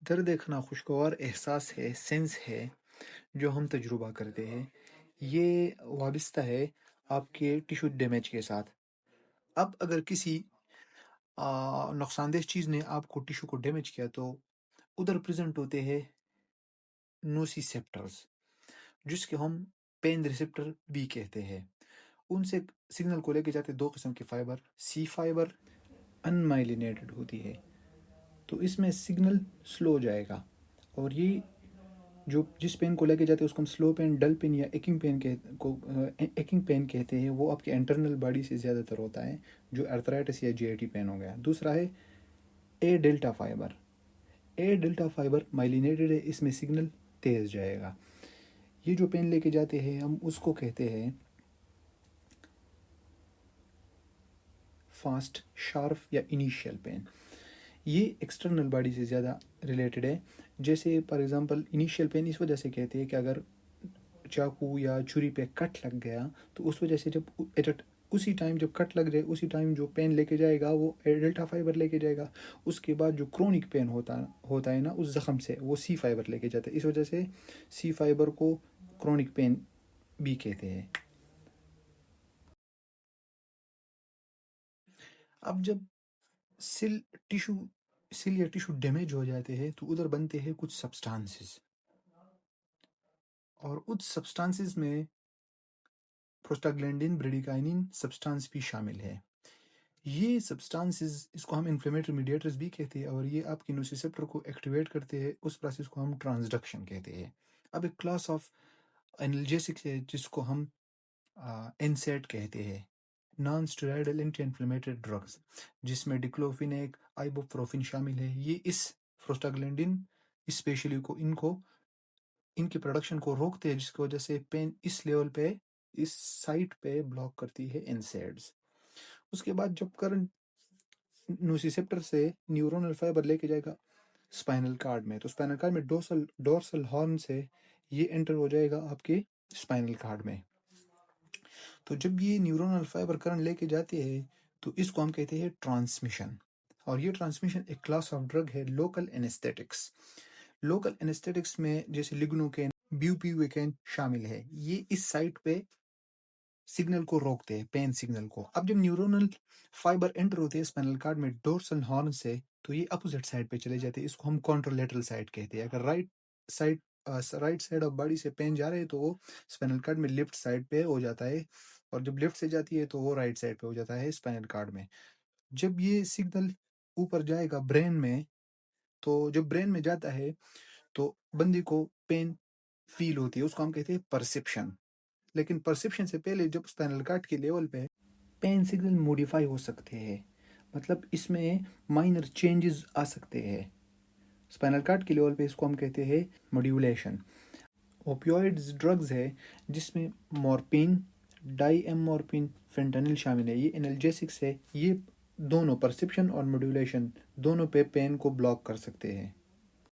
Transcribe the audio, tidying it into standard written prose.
दर्द एक नाखुशगवार एहसास है, सेंस है, जो हम तजुर्बा करते हैं। ये वाबिस्ता है आपके टिश्यू डैमेज के साथ। अब अगर किसी नुकसानदेह चीज़ ने आपको टिश्यू को डैमेज किया तो उधर प्रेज़ेंट होते हैं नोसिसेप्टर्स, जिसको हम पेन रिसेप्टर भी कहते हैं। उनसे सिग्नल को लेके जाते 2 किस्म के फाइबर, सी फाइबर अनमाइलिनेटेड होती है। तो इसमें सिग्नल स्लो हो जाएगा और ये जो जिस पेन को लेके जाते हैं उसको हम स्लो पेन, डल पेन या एकिंग पेन कहते हैं। वो आपके इंटरनल बॉडी से ज़्यादातर होता है, जो अर्थराइटिस या जीआईटी पेन हो गया। दूसरा है ए डेल्टा फाइबर। ए डेल्टा फाइबर माइलिनेटेड है, इसमें सिग्नल तेज जाएगा। ये जो पेन लेके जाते हैं हम उसको कहते हैं फास्ट, शार्प या इनिशियल पेन। ये एक्सटर्नल बॉडी से ज़्यादा रिलेटेड है। जैसे फॉर एग्जांपल इनिशियल पेन इस वजह से कहते हैं कि अगर चाकू या छुरी पे कट लग गया तो उस वजह से उसी टाइम जब कट लग जाए उसी टाइम जो पेन लेके जाएगा वो डेल्टा फाइबर लेके जाएगा। उसके बाद जो क्रोनिक पेन होता होता है ना उस ज़ख़म से, वो सी फाइबर लेके जाता है। इस वजह से सी फाइबर को क्रोनिक पेन भी कहते हैं। अब जब सिल टिश्यू सिल या टिश्यू डैमेज हो जाते हैं तो उधर बनते हैं कुछ सब्सटेंसेस, और उस सब्सटेंसेस में प्रोस्टाग्लैंडिन, ब्रेडिकाइनिन सब्सटेंस भी शामिल है। ये सब्सटेंसेस, इसको हम इन्फ्लेमेटरी मीडिएटर्स भी कहते हैं, और ये आपके नोसिसेप्टर को एक्टिवेट करते हैं। उस प्रोसेस को हम ट्रांसडक्शन कहते हैं। अब एक क्लास ऑफ एनाल्जेसिक्स है जिसको हम एनसेड कहते हैं, non steroidal anti inflammatory drugs, जिसमें डिक्लोफिनेक, आइबुप्रोफिन शामिल है। ये इस प्रोस्टाग्लैंडिन स्पेशली को इनको इनकी प्रोडक्शन को रोकते हैं, जिसकी वजह से पेन इस लेवल पे, इस साइट पे ब्लॉक करती है एनसेड्स। उसके बाद जब करंट नोसिसेप्टर से न्यूरोनल फाइबर लेके जाएगा स्पाइनल कार्ड में, तो स्पाइनल कार्ड में डोर्सल डोर्सल हॉर्न से ये एंटर हो जाएगा आपके स्पाइनल कार्ड में। तो जब ये न्यूरोनल फाइबर करंट लेके जाते हैं तो इसको हम कहते हैं ट्रांसमिशन। और ये ट्रांसमिशन एक क्लास ऑफ ड्रग है, लोकल एनेस्थेटिक्स। लोकल एनेस्थेटिक्स में जैसे लिग्नोकेन, ब्यूपीरिकेन शामिल है। ये इस साइट पे सिग्नल को रोकते हैं, पेन सिग्नल को। अब जब न्यूरोनल फाइबर एंटर होते हैं स्पाइनल कार्ड में डोर्सल हॉर्न से, तो ये अपोजिट साइड पे चले जाते हैं। इसको हम कॉन्ट्रोलेटरल साइड कहते हैं। अगर side right side of body से पेन जा रहे हैं तो वो स्पाइनल कार्ड में लेफ्ट साइड पे हो जाता है, और जब लेफ्ट से जाती है तो वो राइट साइड पे हो जाता है स्पाइनल कार्ड में। जब ये सिग्नल ऊपर जाएगा ब्रेन में, तो जब ब्रेन में जाता है तो बंदे को पेन फील होती है, उसको हम कहते हैं परसेप्शन। लेकिन परसेप्शन से पहले जब स्पाइनल कार्ड के लेवल पे पेन सिग्नल मॉडिफाई हो सकते हैं, मतलब इसमें माइनर चेंजेस आ सकते हैं। स्पाइनल कार्ड के लेवल पे इसको हम कहते हैं मॉड्यूलेशन। ओपियोइड्स ड्रग्स है जिसमें मॉर्फिन, डाईएमोर्फिन, फेंटानिल शामिल है। ये एनाल्जेसिक्स है। ये दोनों परसेप्शन और मॉड्यूलेशन दोनों पे पेन को ब्लॉक कर सकते हैं।